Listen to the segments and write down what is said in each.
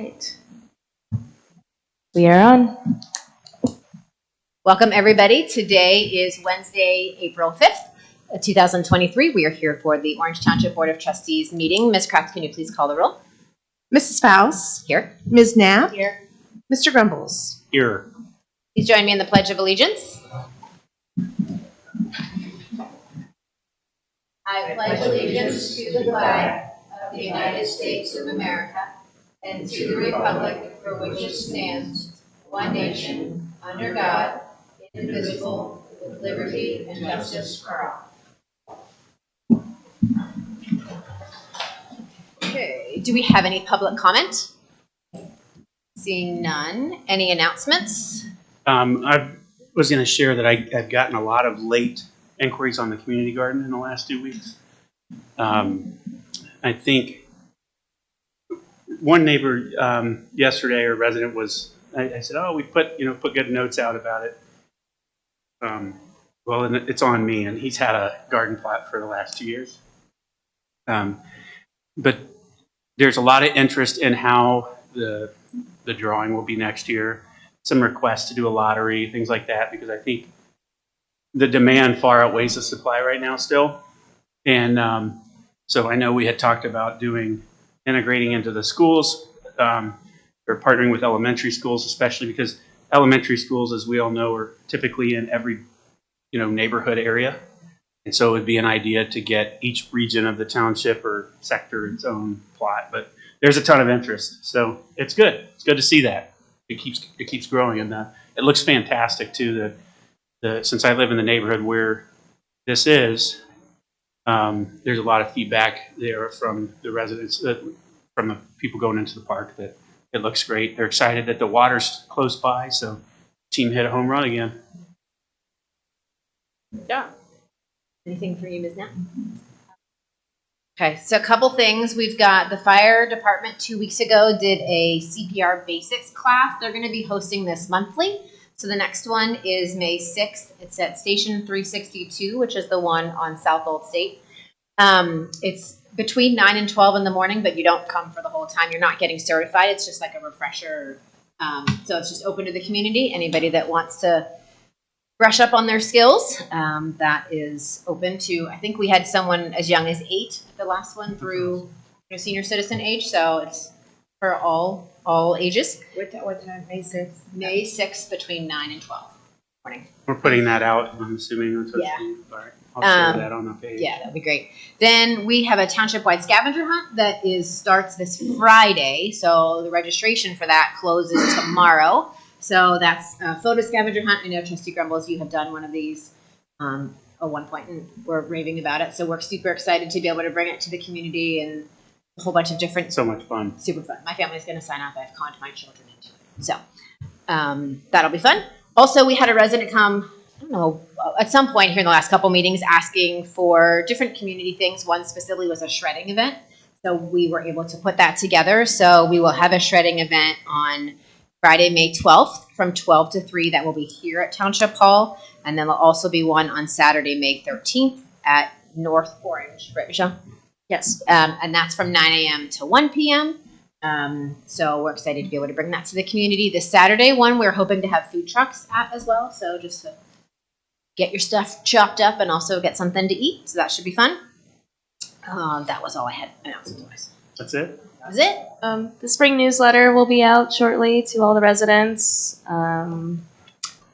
right. We are on. Welcome, everybody. Today is Wednesday, April 5th, 2023. We are here for the Orange Township Board of Trustees meeting. Ms. Kraft, can you please call the roll? Mrs. Faust. Here. Ms. Knapp. Here. Mr. Grumbles. Here. Please join me in the Pledge of Allegiance. I pledge allegiance to the flag of the United States of America and to the republic for which it stands, one nation, under God, indivisible, with liberty and justice for all. Okay, do we have any public comment? Seeing none. Any announcements? I was going to share that I've gotten a lot of late inquiries on the community garden in the last 2 weeks. I think one neighbor yesterday, or resident, was. I said, "Oh, we put good notes out about it." Well, and it's on me, and he's had a garden plot for the last 2 years. But there's a lot of interest in how the drawing will be next year. Some requests to do a lottery, things like that, because I think the demand far outweighs the supply right now still. And so I know we had talked about integrating into the schools, or partnering with elementary schools, especially because elementary schools, as we all know, are typically in every neighborhood area. And so it would be an idea to get each region of the township or sector its own plot. But there's a ton of interest, so it's good. It's good to see that. It keeps growing, and it looks fantastic too. Since I live in the neighborhood where this is, there's a lot of feedback there from the residents, from the people going into the park, that it looks great. They're excited that the water's close by, so the team hit a home run again. Yeah. Anything for you, Ms. Knapp? Okay, so a couple things. We've got the fire department 2 weeks ago did a CPR basics class. They're going to be hosting this monthly. So the next one is May 6th. It's at Station 362, which is the one on South Old State. It's between 9 and 12 in the morning, but you don't come for the whole time. You're not getting certified. It's just like a refresher. So it's just open to the community. Anybody that wants to brush up on their skills, that is open to, I think we had someone as young as 8 at the last one through senior citizen age. So it's for all ages. What time? May 6th? May 6th between 9 and 12 morning. We're putting that out, I'm assuming. Yeah. All right. I'll share that on the page. Yeah, that'd be great. Then we have a township-wide scavenger hunt that starts this Friday. So the registration for that closes tomorrow. So that's a photo scavenger hunt. I know Trustee Grumbles, you have done one of these at one point, and we're raving about it. So we're super excited to be able to bring it to the community and a whole bunch of different. So much fun. Super fun. My family's going to sign up. I've conned my children into it. So that'll be fun. Also, we had a resident come, I don't know, at some point here in the last couple meetings asking for different community things. One specifically was a shredding event. So we were able to put that together. So we will have a shredding event on Friday, May 12th from 12 to 3. That will be here at Township Hall. And then there'll also be one on Saturday, May 13th at North Orange. Right, Michelle? Yes. And that's from 9 a.m. to 1 p.m. So we're excited to be able to bring that to the community. This Saturday one, we're hoping to have food trucks at as well. So just to get your stuff chopped up and also get something to eat. So that should be fun. That was all I had announcements-wise. That's it? That was it. The spring newsletter will be out shortly to all the residents. And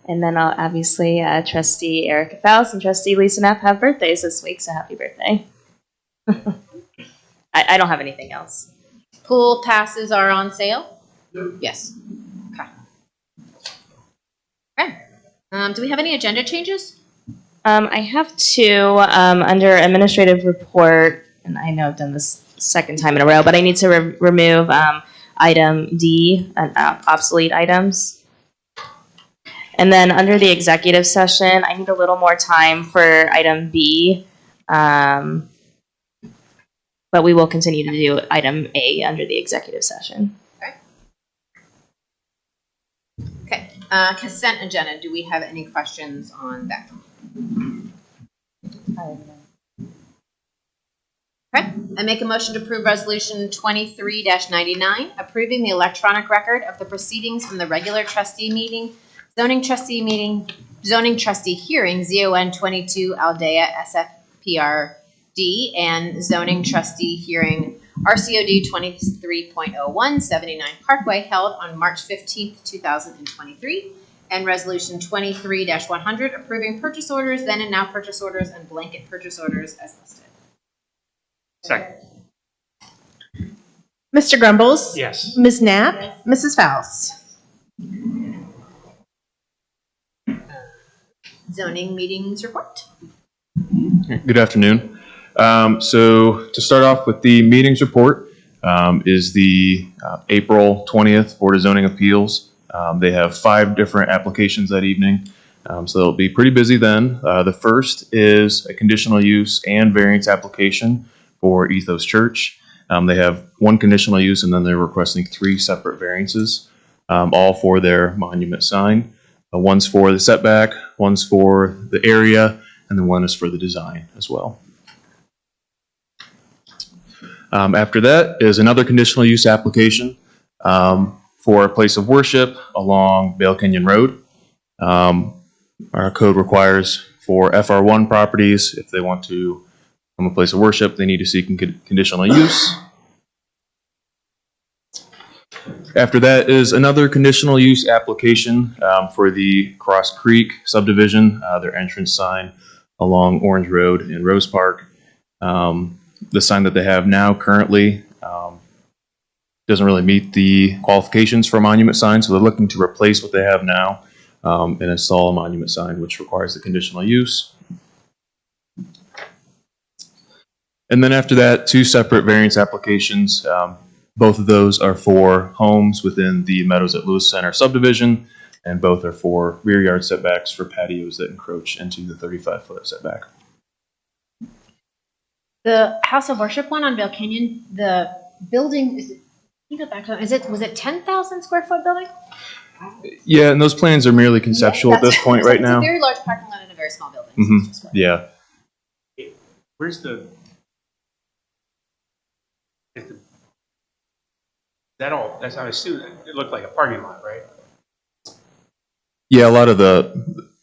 then obviously Trustee Erica Faust and Trustee Lisa Knapp have birthdays this week, so happy birthday. I don't have anything else. Pool passes are on sale? Yes. Okay. Do we have any agenda changes? I have 2 under administrative report, and I know I've done this second time in a row, but I need to remove item D, obsolete items. And then under the executive session, I need a little more time for item B, but we will continue to do item A under the executive session. Okay. Consent agenda. Do we have any questions on that? Okay, I make a motion to approve Resolution 23-99, approving the electronic record of the proceedings from the regular trustee meeting, zoning trustee hearing, ZON 22 Aldea SFPRD, and zoning trustee hearing, RCOD 23.01 79 Parkway, held on March 15th, 2023. And Resolution 23-100, approving purchase orders, then and now purchase orders, and blanket purchase orders as listed. Second. Mr. Grumbles? Yes. Ms. Knapp? Mrs. Faust? Zoning meetings report. Good afternoon. So to start off with the meetings report is the April 20th Board of Zoning Appeals. They have 5 different applications that evening, so they'll be pretty busy then. The first is a conditional use and variance application for Ethos Church. They have 1 conditional use and then they're requesting 3 separate variances, all for their monument sign. One's for the setback, one's for the area, and then one is for the design as well. After that is another conditional use application for a place of worship along Bale Canyon Road. Our code requires for FR1 properties, if they want to become a place of worship, they need to seek conditional use. After that is another conditional use application for the Cross Creek subdivision, their entrance sign along Orange Road in Rose Park. The sign that they have now currently doesn't really meet the qualifications for a monument sign, so they're looking to replace what they have now and install a monument sign, which requires the conditional use. And then after that, 2 separate variance applications. Both of those are for homes within the Meadows at Lewis Center subdivision, and both are for rear yard setbacks for patios that encroach into the 35-foot setback. The House of Worship one on Bale Canyon, the building, is it, can you go back to it? Was it 10,000 square foot building? Yeah, and those plans are merely conceptual at this point right now. It's a very large parking lot in a very small building. Mhm. Yeah. Where's the? Is that all? That's how I assume it looked like a parking lot, right? Yeah, a lot of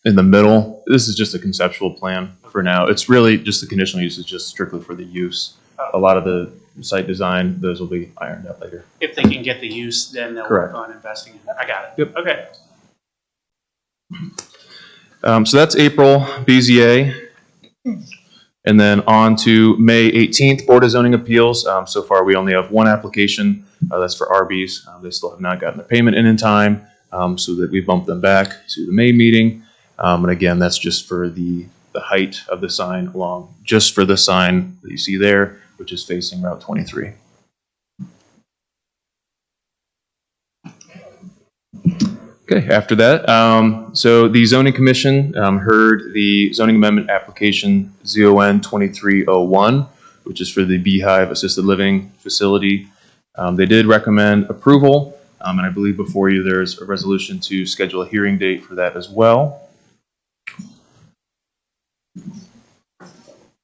in the middle, this is just a conceptual plan for now. It's really just the conditional use is just strictly for the use. A lot of the site design, those will be ironed out later. If they can get the use, then they'll Correct. work on investing in it. I got it. Yep. Okay. So that's April, BZA. And then on to May 18th, Board of Zoning Appeals. So far, we only have 1 application. That's for Arby's. They still have not gotten their payment in time, so that we bumped them back to the May meeting. And again, that's just for the height of the sign along, just for the sign that you see there, which is facing Route 23. Okay, after that, so the Zoning Commission heard the zoning amendment application ZON 2301, which is for the Beehive Assisted Living Facility. They did recommend approval, and I believe before you there's a resolution to schedule a hearing date for that as well.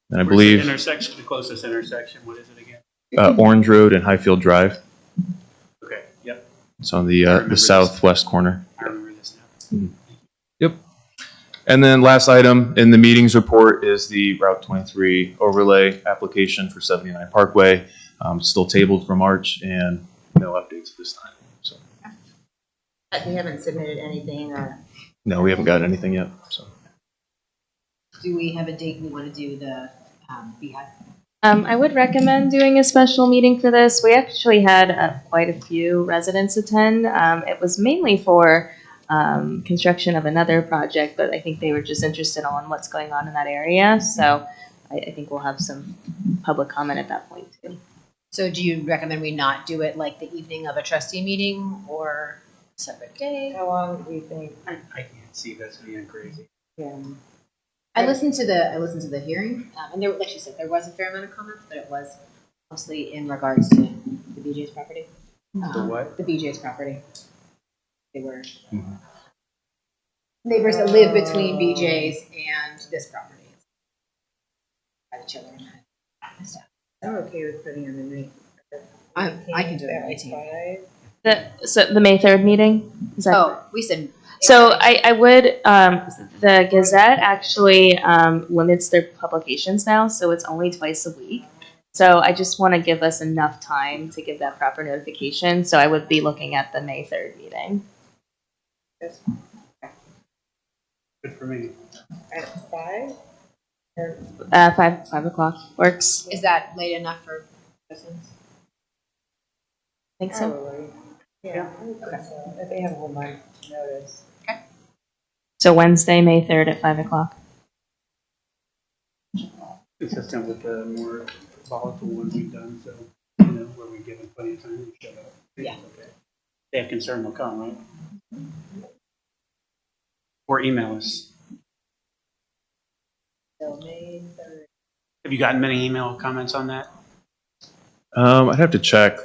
And I Where's believe the intersection, the closest intersection, what is it again? Orange Road and Highfield Drive. Okay, yep, It's on I the remember this. southwest corner. I remember this now. Yep. And then last item in the meetings report is the Route 23 overlay application for 79 Parkway. Still tabled for March and no updates at this time. So We haven't submitted anything or? no, we haven't got anything yet. So Do we have a date we want to do the Beehive? I would recommend doing a special meeting for this. We actually had quite a few residents attend. It was mainly for construction of another project, but I think they were just interested on what's going on in that area. So I think we'll have some public comment at that point too. So do you recommend we not do it like the evening of a trustee meeting or a separate day? How long do you think? I can't see this being crazy. Yeah. I listened to the hearing, and there, like she said, there was a fair amount of comments, but it was mostly in regards to the BJ's property. The what? The BJ's property. They were neighbors that live between BJ's and this property. By the children. I'm okay with putting on the night. I can do it. The May 3rd meeting? Is that Oh, we said. So I would, the Gazette actually limits their publications now, so it's only twice a week. So I just want to give us enough time to give that proper notification. So I would be looking at the May 3rd meeting. Good for me. At 5? 5 o'clock works. Is that late enough for citizens? Think so? Probably. Yeah. Okay. So if they have a whole month notice. So Wednesday, May 3rd at 5 o'clock. Consistent with the more volatile ones we've done, so, where we give them plenty of time to show up. Yeah. Okay. They have concern, they'll come, right? Or email us. So May 3rd. Have you gotten many email comments on that? I'd have to check.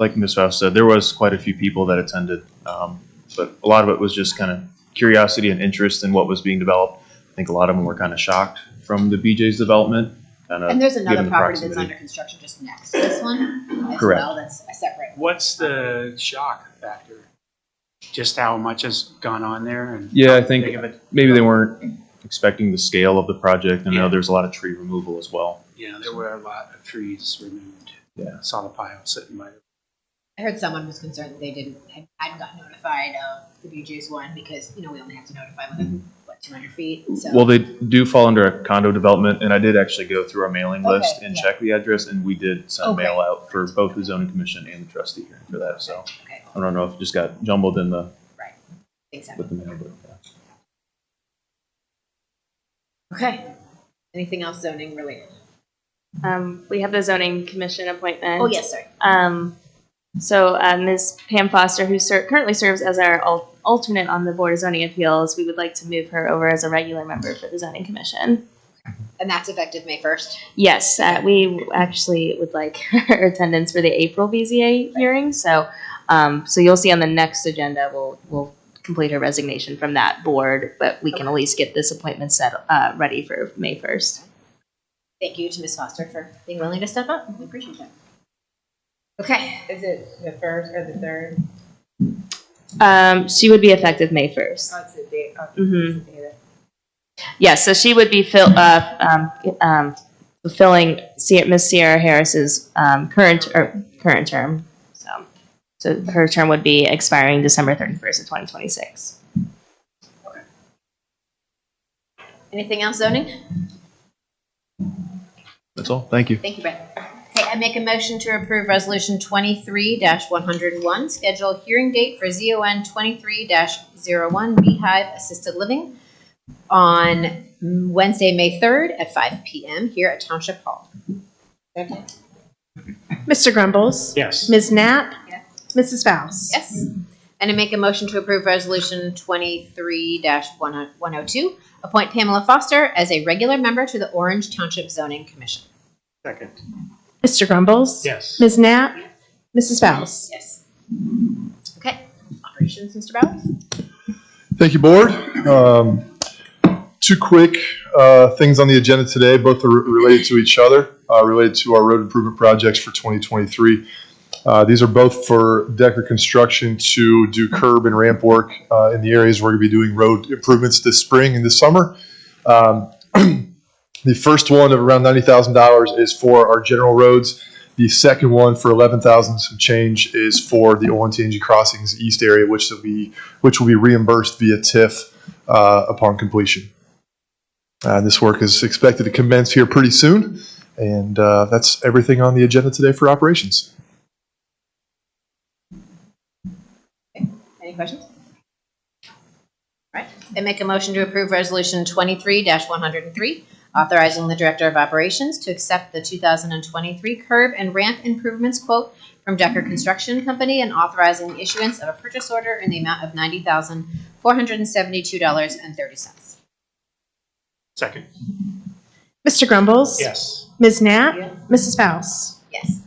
Like Ms. Faust said, there was quite a few people that attended, but a lot of it was just kind of curiosity and interest in what was being developed. I think a lot of them were kind of shocked from the BJ's development. And there's another given the property that's proximity. under construction just next to this one as Correct. well. That's a separate. What's the shock factor? Just how much has gone on there? And Yeah, I how think big of it- maybe they weren't expecting the scale of the project. I know Yeah. there's a lot of tree removal as well. Yeah, there were a lot of trees removed. Yeah. Saw the pile sitting by. I heard someone was concerned that they hadn't gotten notified of the BJ's one because we only have to notify within 200 feet. So Well, they do fall under a condo development, and I did actually go through our mailing Okay, list and yeah. check the address, and we did send Okay. mail out for both the zoning commission and the trustee hearing for that. So okay, I don't know if it just got jumbled in the thanks. Evan. with the mail, but yeah. Okay. Anything else zoning related? We have the zoning commission appointment. Oh yes, sorry. So Ms. Pam Foster, who currently serves as our alternate on the Board of Zoning Appeals, we would like to move her over as a regular member for the zoning commission. And that's effective May 1st. Yes, we actually would like her attendance for the April BZA hearing. So, so you'll see on the next agenda, we'll complete her resignation from that board, but we can at least get this appointment set ready for May 1st. Thank you to Ms. Foster for being willing to step up. We appreciate that. Okay. Is it the 1st or the 3rd? She would be effective May 1st. Oh, it's the day. Oh, Mhm. it's the day that- Yes, so she would be fulfilling Miss Sierra Harris's current term. So her term would be expiring December 31st of 2026. Anything else zoning? That's all. Thank you. Thank you, Brett. Okay, I make a motion to approve resolution 23-101, schedule hearing date for ZON 23-01 Beehive Assisted Living on Wednesday, May 3rd at 5 p.m. here at Township Hall. Second. Mr. Grumbles? Yes. Ms. Knapp? Yes. Mrs. Faust? Yes. And I make a motion to approve resolution 23-102, appoint Pamela Foster as a regular member to the Orange Township Zoning Commission. Second. Mr. Grumbles? Yes. Ms. Knapp? Mrs. Faust? Yes. Okay. Operations, Mr. Bowers? Thank you, Board. Two quick things on the agenda today, both are related to each other, related to our road improvement projects for 2023. These are both for Decker Construction to do curb and ramp work in the areas we're going to be doing road improvements this spring and this summer. The first one of around $90,000 is for our general roads. The second one for $11,000 some change is for the Olentangy Crossings East area, which will be reimbursed via TIF upon completion. This work is expected to commence here pretty soon, and that's everything on the agenda today for operations. Any questions? All right. I make a motion to approve resolution 23-103, authorizing the Director of Operations to accept the 2023 curb and ramp improvements quote from Decker Construction Company and authorizing the issuance of a purchase order in the amount of $90,472.30. Second. Mr. Grumbles? Yes. Ms. Knapp? Yeah. Mrs. Faust? Yes.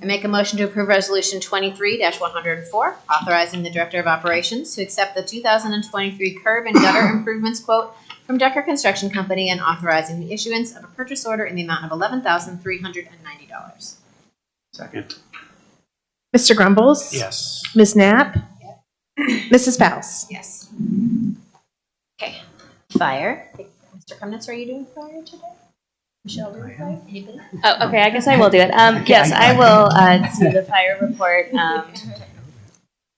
I make a motion to approve resolution 23-104, authorizing the Director of Operations to accept the 2023 curb and gutter improvements quote from Decker Construction Company and authorizing the issuance of a purchase order in the amount of $11,390. Second. Mr. Grumbles? Yes. Ms. Knapp? Mrs. Bouse? Yes. Okay. Fire. Mr. Kremnitz, are you doing fire today? Michelle, doing fire? Anybody? Oh, okay, I guess I will do it. Yes, I will do the fire report.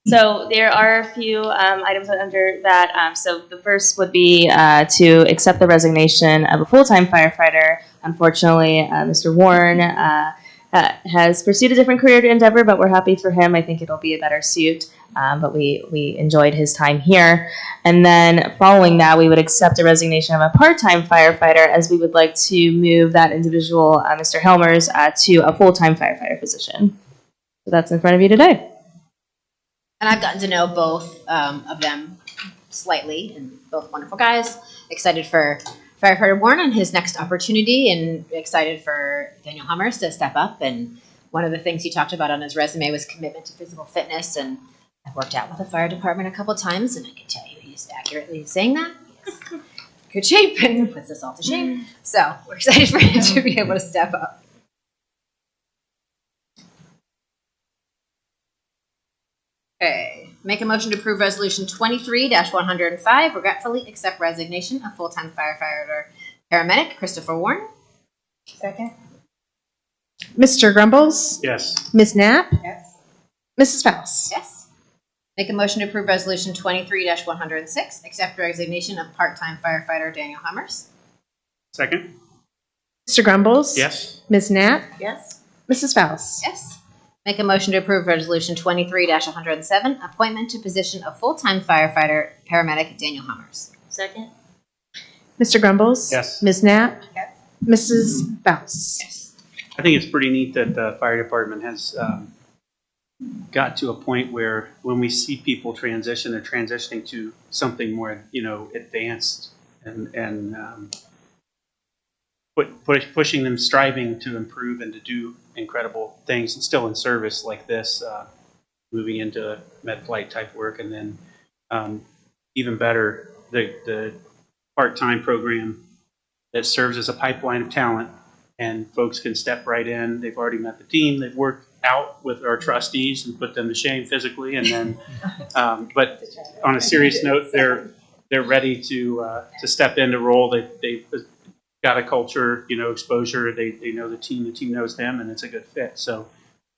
So there are a few items under that. So the first would be to accept the resignation of a full-time firefighter. Unfortunately, Mr. Warren has pursued a different career endeavor, but we're happy for him. I think it'll be a better suit. But we enjoyed his time here. And then following that, we would accept a resignation of a part-time firefighter, as we would like to move that individual, Mr. Helmers, to a full-time firefighter position. So that's in front of you today. And I've gotten to know both of them slightly, and both wonderful guys. Excited for Firefighter Warren and his next opportunity, and excited for Daniel Hummers to step up. And one of the things he talked about on his resume was commitment to physical fitness, and I've worked out with the fire department a couple times, and I can tell you he's accurately saying that. He's in good shape and puts us all to shame. So we're excited for him to be able to step up. Okay. Make a motion to approve Resolution 23-105, regretfully accept resignation of full-time firefighter paramedic Christopher Warren. Second? Mr. Grumbles? Yes. Ms. Knapp? Yes. Mrs. Bouse? Yes. Make a motion to approve Resolution 23-106, accept resignation of part-time firefighter Daniel Hummers. Second. Mr. Grumbles? Yes. Ms. Knapp? Yes. Mrs. Bouse? Yes. Make a motion to approve Resolution 23-107, appointment to position of full-time firefighter paramedic Daniel Hummers. Second? Mr. Grumbles? Yes. Ms. Knapp? Yes. Mrs. Bouse? Yes. I think it's pretty neat that the fire department has got to a point where when we see people transition, they're transitioning to something more, advanced and pushing them, striving to improve and to do incredible things, and still in service like this, moving into med flight type work, and then even better, the part-time program that serves as a pipeline of talent, and folks can step right in. They've already met the team. They've worked out with our trustees and put them to shame physically, and then, but on a serious note, they're ready to step into role. They've got a culture, exposure. They know the team knows them, and it's a good fit. So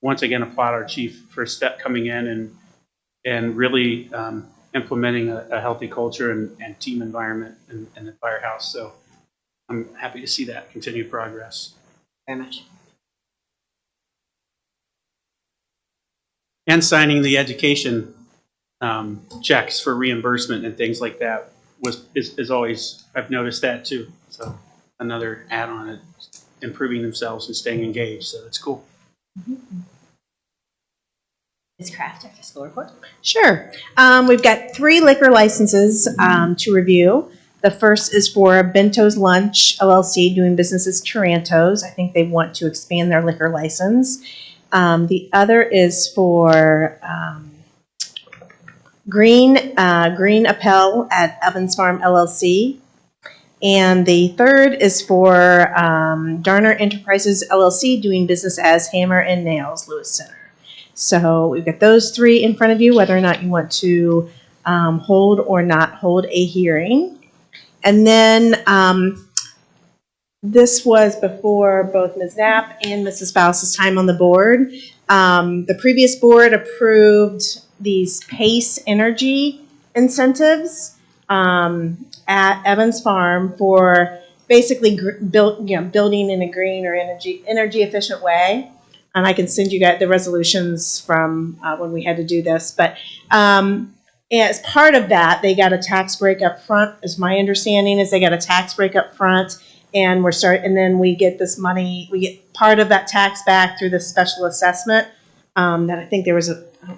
once again, applaud our chief for coming in and really implementing a healthy culture and team environment in the firehouse. So I'm happy to see that continued progress. Very much. And signing the education checks for reimbursement and things like that is always, I've noticed that too. So another add-on at improving themselves and staying engaged. So that's cool. Ms. Kraft, our fiscal report. Sure. We've got 3 liquor licenses to review. The first is for Bento's Lunch LLC, doing business as Taranto's. I think they want to expand their liquor license. The other is for Green Appel at Evans Farm LLC. And the third is for Darner Enterprises LLC, doing business as Hammer and Nails Lewis Center. So we've got those 3 in front of you, whether or not you want to hold or not hold a hearing. And then this was before both Ms. Knapp and Mrs. Bouse's time on the board. The previous board approved these PACE energy incentives at Evans Farm for basically building in a green or energy efficient way. And I can send you guys the resolutions from when we had to do this. But as part of that, they got a tax break up front. As my understanding is, they got a tax break up front, and and then we get this money. We get part of that tax back through the special assessment that I think there was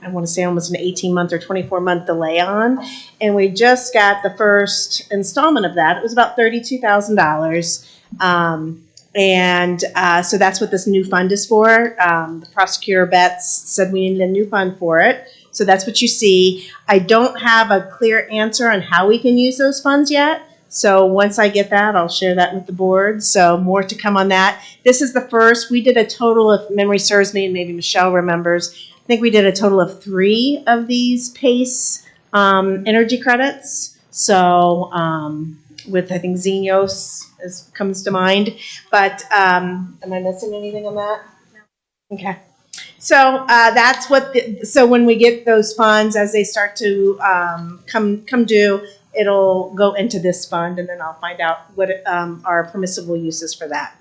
I want to say almost an 18-month or 24-month delay on. And we just got the first installment of that. It was about $32,000. So that's what this new fund is for. The prosecutor Betts said we needed a new fund for it. So that's what you see. I don't have a clear answer on how we can use those funds yet. So once I get that, I'll share that with the board. So more to come on that. This is the first. We did a total, if memory serves me, and maybe Michelle remembers, I think we did a total of 3 of these PACE energy credits. So with, I think, Xenios comes to mind. But am I missing anything on that? No. Okay. So that's what. So when we get those funds, as they start to come due, it'll go into this fund, and then I'll find out what are permissible uses for that.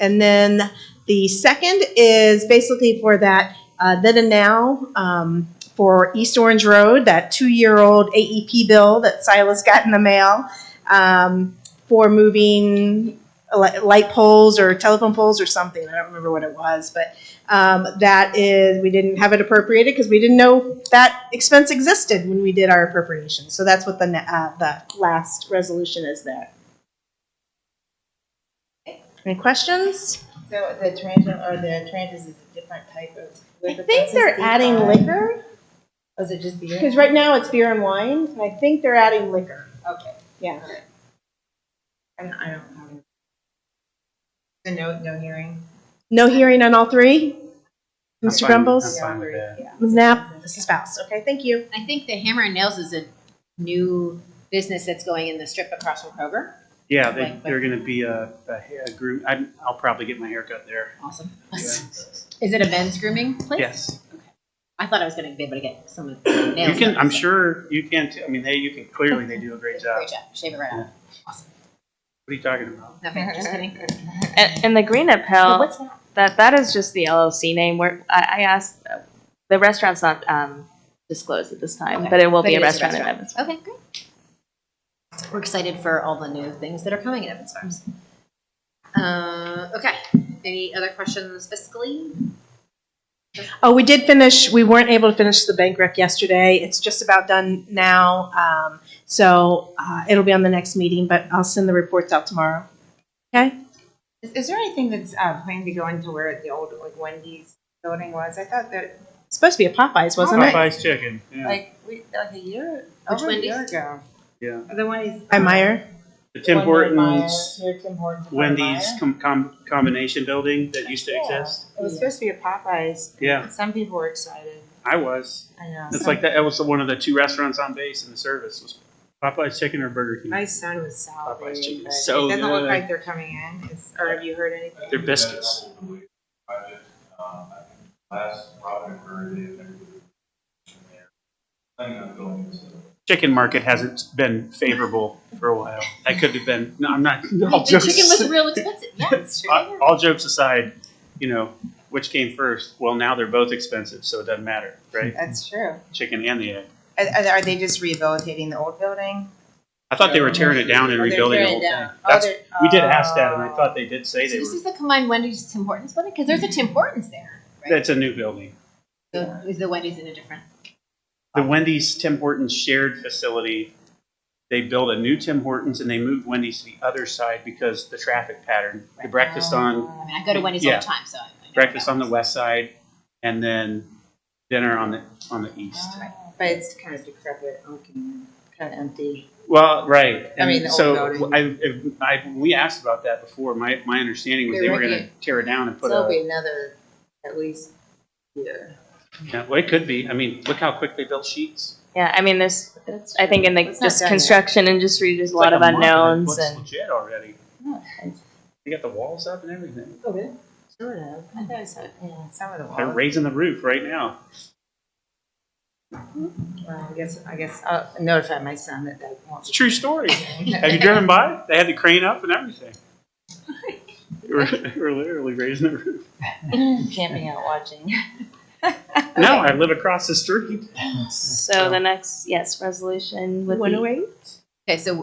And then the second is basically for that then and now for East Orange Road, that 2-year-old AEP bill that Silas got in the mail for moving light poles or telephone poles or something. I don't remember what it was, but that is, we didn't have it appropriated because we didn't know that expense existed when we did our appropriation. So that's what the last resolution is there. Any questions? So the transit is a different type of. I think they're adding liquor Oh, is it just beer? because right now it's beer and wine, and I think they're adding liquor. Okay. Yeah. I don't know. So no hearing? No hearing on all 3? I'm Mr. fine- Grumbles? I'm fine with that. Ms. Knapp? Mrs. Faust? Okay, thank you. I think the Hammer and Nails is a new business that's going in the strip across from Kroger. Yeah, Like- they're going to be a group. I'll probably get my hair cut there. Awesome. Is it a men's grooming place? Yes. I thought I was going to be able to get some of the You nails. can, done, I'm so- sure you can, I mean, you can, clearly they do a great job. Great job. Shave it right Yeah. off. Awesome. What are you talking about? Nothing. Just kidding. And the Green Up Oh, Hill, what's that? that is just the LLC name. Where I asked, the restaurant's not disclosed at this time, Okay. but it will But be it a is a restaurant in restaurant. Evansville. Okay, great. We're excited for all the new things that are coming in Evans Farms. Okay. Any other questions fiscally? Oh, we did finish, we weren't able to finish the bank rec yesterday. It's just about done now. So it'll be on the next meeting, but I'll send the reports out tomorrow. Okay? Is there anything that's planned to go into where the old like Wendy's building was? I thought that It's supposed to be a Popeyes, wasn't it? Popeye's chicken, yeah. like a year Which over a year Wendy's? ago. Yeah. The Wendy's By Meyer? The Tim one by Meyer, Hortons, near Tim Hortons by Wendy's Meyer. combination building that used to exist. It was supposed to be a Popeyes. Yeah, Some people were excited. I was. I know. It's like that was one of the 2 restaurants on base in the service. Was Popeye's chicken or Burger King? My son was Popeye's salivating. chicken But is so it doesn't look good. like they're coming in. Or have you heard anything? They're biscuits. Project, last project for the planning on building this. Chicken market hasn't been favorable for a while. That could have been. No, I'm not. The All jokes, chicken was real expensive. Yeah, it's true. all jokes aside, which came first? Well, now they're both expensive, so it doesn't matter, right? That's true. Chicken and the egg. Are they just rehabilitating the old building? I thought they were tearing it down and Oh, they're rebuilding the tearing whole it down. thing. Oh, That's, they're- we did ask that, and I thought they did say So they this were. is the combined Wendy's Tim Hortons building? Because there's a Tim Hortons there, right? That's a new building. So is the Wendy's in a different? The Wendy's Tim Hortons shared facility. They built a new Tim Hortons and they moved Wendy's to the other side because the traffic pattern. The breakfast on I mean, I go to Wendy's all Yeah. the time, so I know breakfast about on the this. west side, and then dinner on the east. But it's kind of decrepit, looking, kind of empty. Well, right. I mean, And the old so building. we asked about that before. My understanding was They're they were going to looking- tear it down and put So it'll a. be another, at least, year. Yeah, well, it could be. I mean, look how quick they built Sheets. Yeah, I mean, I think in the It's not just done yet. construction industry, there's It's a lot of like month and it unknowns looks and. legit already. They got the walls up and everything. Oh, really? Sort of. I thought I saw, yeah, some of the They're walls. raising the roof right now. Well, I guess I'll notify my son that they won't. It's a true story. Have you driven by? They had the crane up and everything. We're literally raising the roof. Camping out watching. No, I live across the street. So the next, resolution would be. 108? Okay, so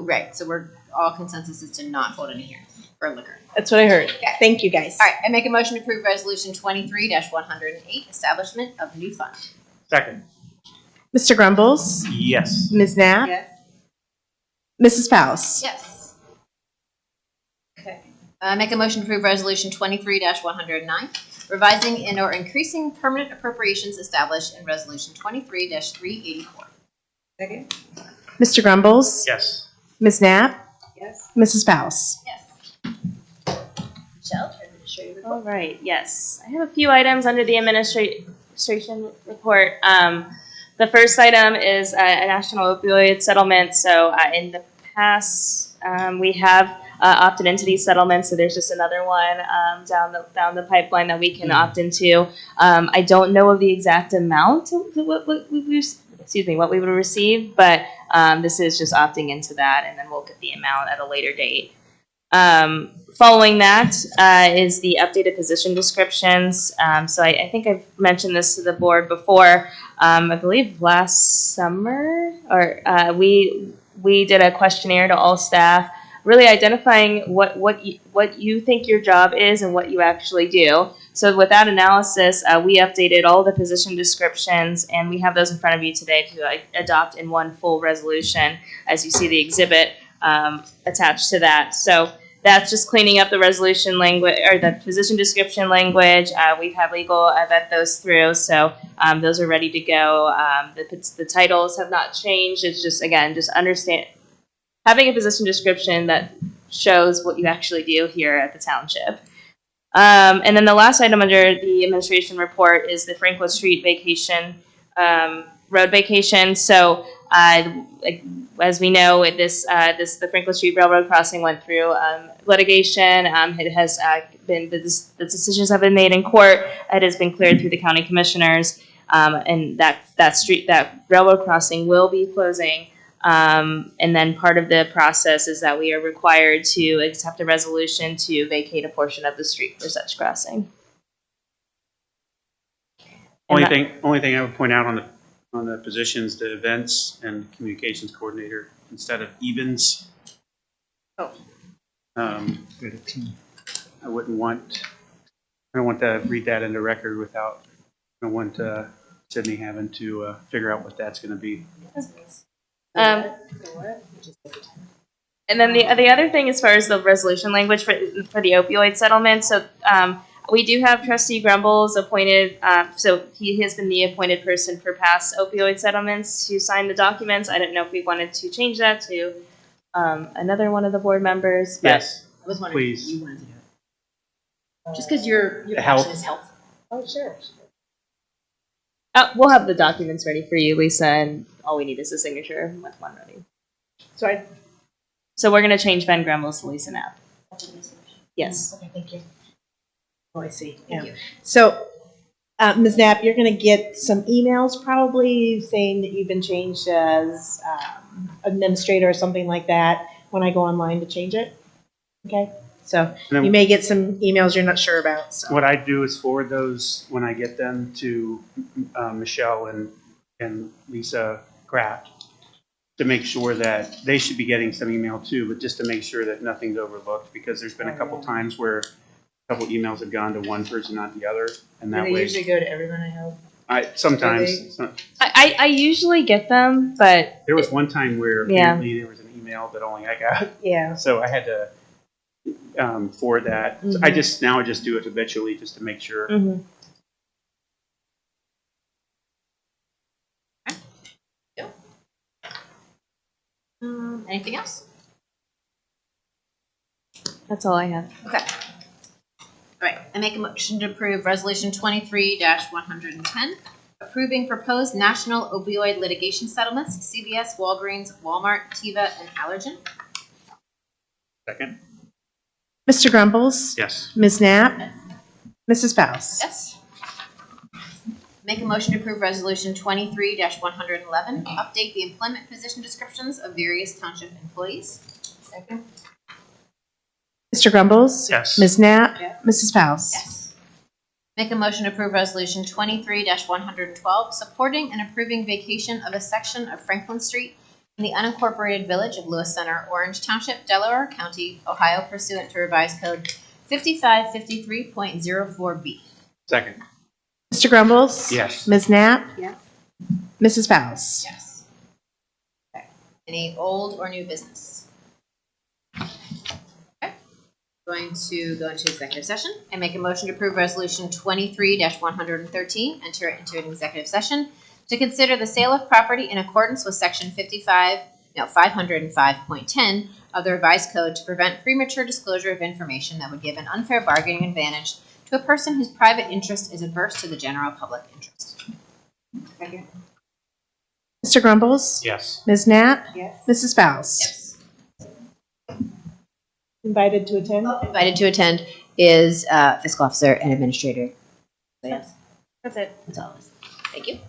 we're all consensus is to not hold any hearings for liquor. That's what I heard. Okay. Thank you, guys. All right, I make a motion to approve resolution 23-108, establishment of new fund. Second. Mr. Grumbles? Yes. Ms. Knapp? Yes. Mrs. Faust? Yes. Okay. I make a motion to approve resolution 23-109, revising and or increasing permanent appropriations established in resolution 23-384. Second? Mr. Grumbles? Yes. Ms. Knapp? Yes. Mrs. Faust? Yes. Michelle, administrative report. All right, yes. I have a few items under the administration report. The first item is a national opioid settlement. So in the past, we have opted into these settlements. So there's just another one down the pipeline that we can opt into. I don't know of the exact amount of what we would receive, but this is just opting into that, and then we'll get the amount at a later date. Following that is the updated position descriptions. So I think I've mentioned this to the board before. I believe last summer, or we did a questionnaire to all staff, really identifying what you think your job is and what you actually do. So with that analysis, we updated all the position descriptions, and we have those in front of you today to adopt in one full resolution, as you see the exhibit attached to that. So that's just cleaning up the resolution language or the position description language. We've had legal vet those through, so those are ready to go. The titles have not changed. It's just, again, just having a position description that shows what you actually do here at the township. And then the last item under the administration report is the Franklin Street vacation, road vacation. So as we know, the Franklin Street Railroad crossing went through litigation. It has been the decisions have been made in court. It has been cleared through the county commissioners, and that railroad crossing will be closing. And then part of the process is that we are required to accept a resolution to vacate a portion of the street for such crossing. Only thing I would point out on the positions, the events and communications coordinator instead of evens. Oh. I don't want to read that into record without. I don't want Sydney having to figure out what that's going to be. And then the other thing, as far as the resolution language for the opioid settlement, so we do have Trustee Grumbles appointed. So he has been the appointed person for past opioid settlements to sign the documents. I didn't know if we wanted to change that to another one of the board members. But Yes, I was wondering please. if you wanted to do it. Just because your Health. passion is health. Oh, sure. we'll have the documents ready for you, Lisa, and all we need is a signature with one ready. So we're going to change Ben Grumbles to Lisa Knapp. Yes. Okay, thank you. Oh, I see. Thank Yeah. you. So, Ms. Knapp, you're going to get some emails probably saying that you've been changed as administrator or something like that when I go online to change it. Okay? So then- you may get some emails you're not sure about. So. What I do is forward those when I get them to Michelle and Lisa Kraft to make sure that they should be getting some email too, but just to make sure that nothing's overlooked, because there's been a couple times where a couple emails have gone to one person, not the other, and that Do they way. usually go to everyone I hope? Sometimes. I usually get them, but There was one time where Yeah. apparently there was an email that only I got, Yeah. so I had to forward that. So I just do it habitually just to make sure. mhm. Anything else? That's all I have. Okay. All right, I make a motion to approve Resolution 23-110, approving proposed national opioid litigation settlements, CVS, Walgreens, Walmart, Teva, and Allergen. Second? Mr. Grumbles? Yes. Ms. Knapp? Mrs. Faust? Yes. Make a motion to approve Resolution 23-111, update the employment position descriptions of various township employees. Second? Mr. Grumbles? Yes. Ms. Knapp? Yeah. Mrs. Faust? Yes. Make a motion to approve Resolution 23-112, supporting and approving vacation of a section of Franklin Street in the unincorporated village of Lewis Center, Orange Township, Delaware County, Ohio, pursuant to revised code 5553.04B. Second? Mr. Grumbles? Yes. Ms. Knapp? Yes. Mrs. Faust? Yes. Okay. Any old or new business? Okay. Going to go into executive session and make a motion to approve Resolution 23-113, enter into an executive session to consider the sale of property in accordance with Section 55, Now, 505.10 of the revised code to prevent premature disclosure of information that would give an unfair bargaining advantage to a person whose private interest is adverse to the general public interest. Second. Mr. Grumbles? Yes. Ms. Knapp? Yes. Mrs. Faust? Yes. Invited to attend? Invited to attend is fiscal officer and administrator. So yes, That's it. that's all. Thank you.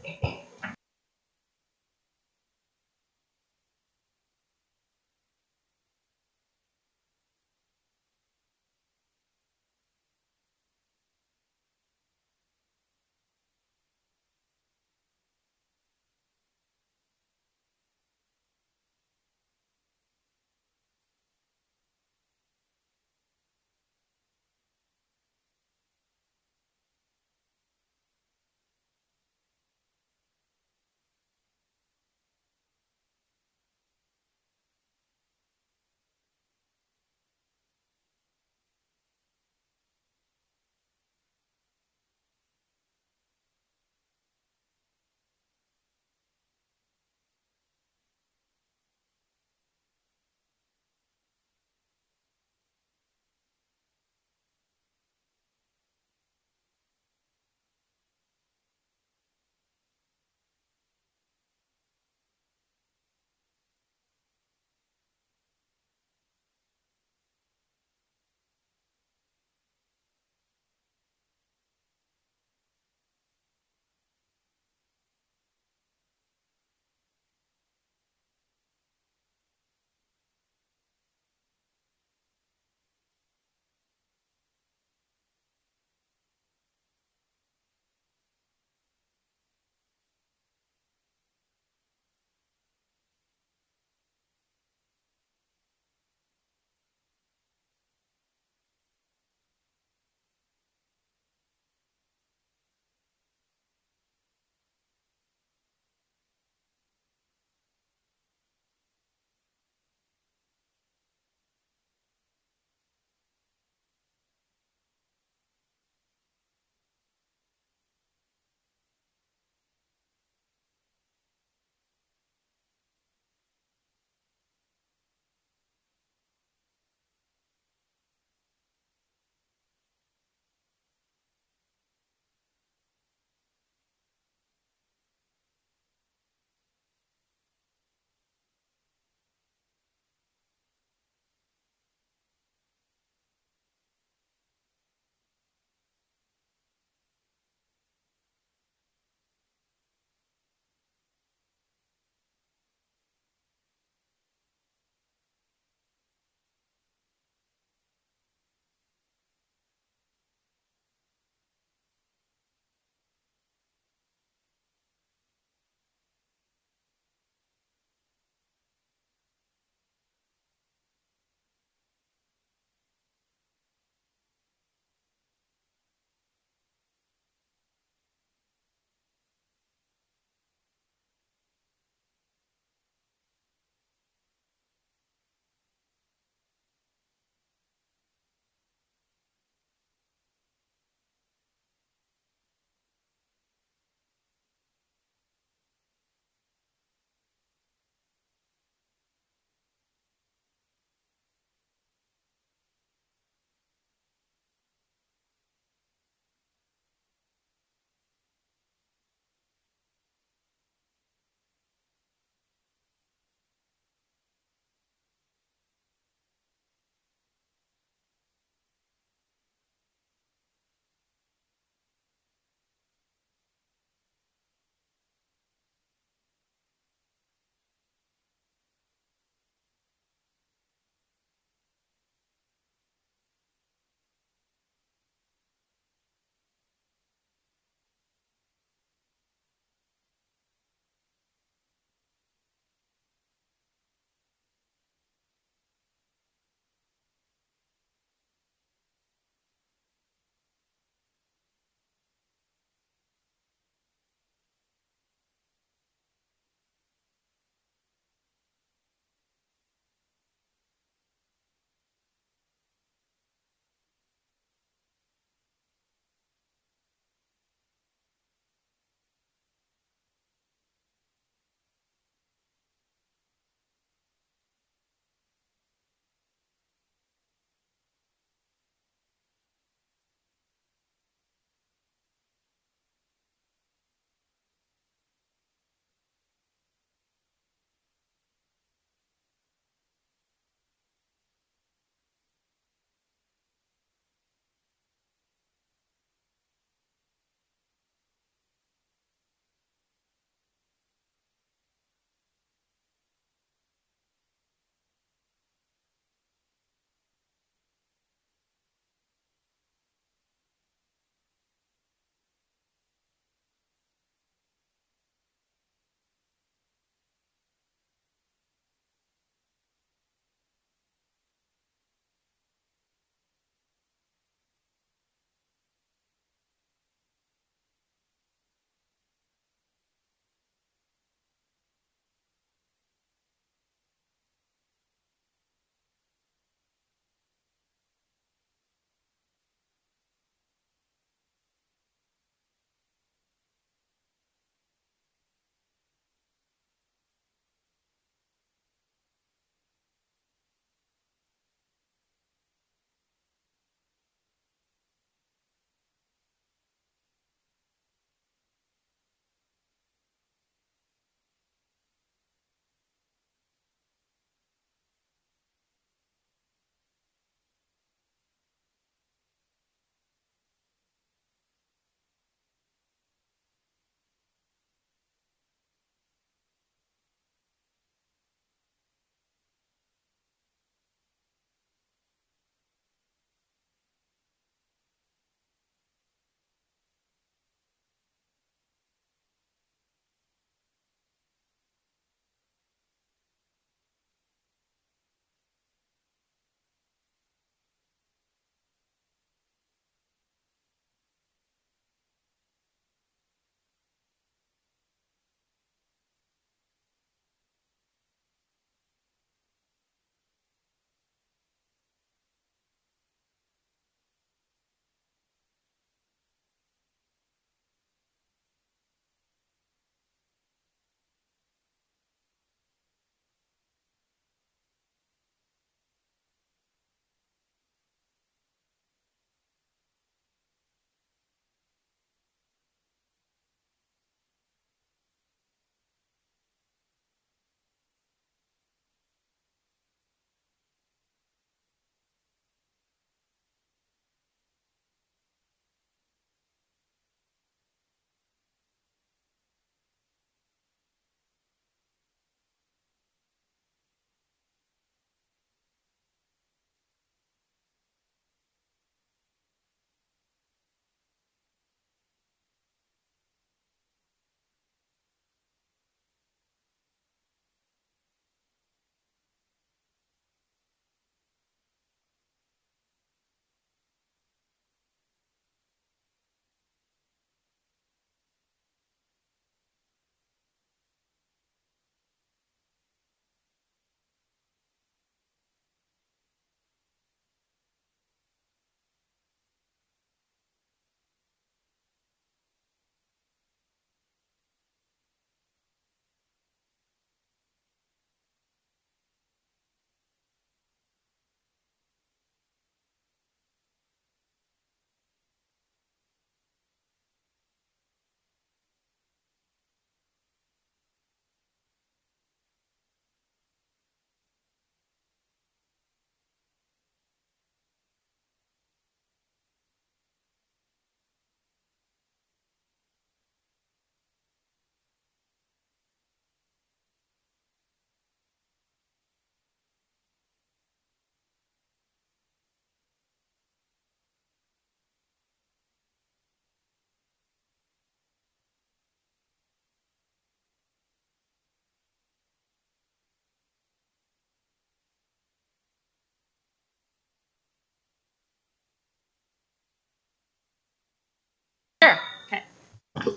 Okay,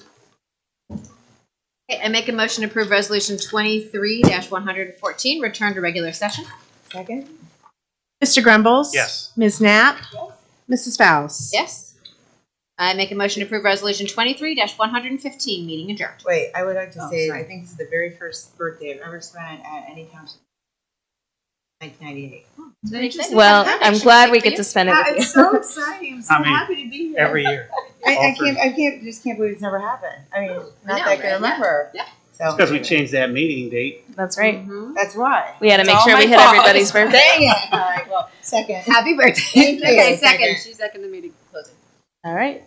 I make a motion to approve resolution 23-114, return to regular session. Second? Mr. Grumbles? Yes. Ms. Knapp? Mrs. Faust? Yes. I make a motion to approve resolution 23-115, meeting adjourned. Wait, I would like to Oh, say, sorry. I think this is the very first birthday I've ever spent at any township. 1998. Isn't that exciting? Well, That I'm makes glad sense we for get you. to spend it with you. It's so exciting. I'm so I mean, happy to be here. Every year. I just can't believe it's never happened. I mean, not know, that I can right? remember. Yeah. So Because we changed that meeting date. That's right. that's why. We had to It's make all sure we my hit fault. everybody's birthday. Dang it. All right, well, second. Happy birthday. Thank you. Okay, Second. She seconded the meeting closing. All right.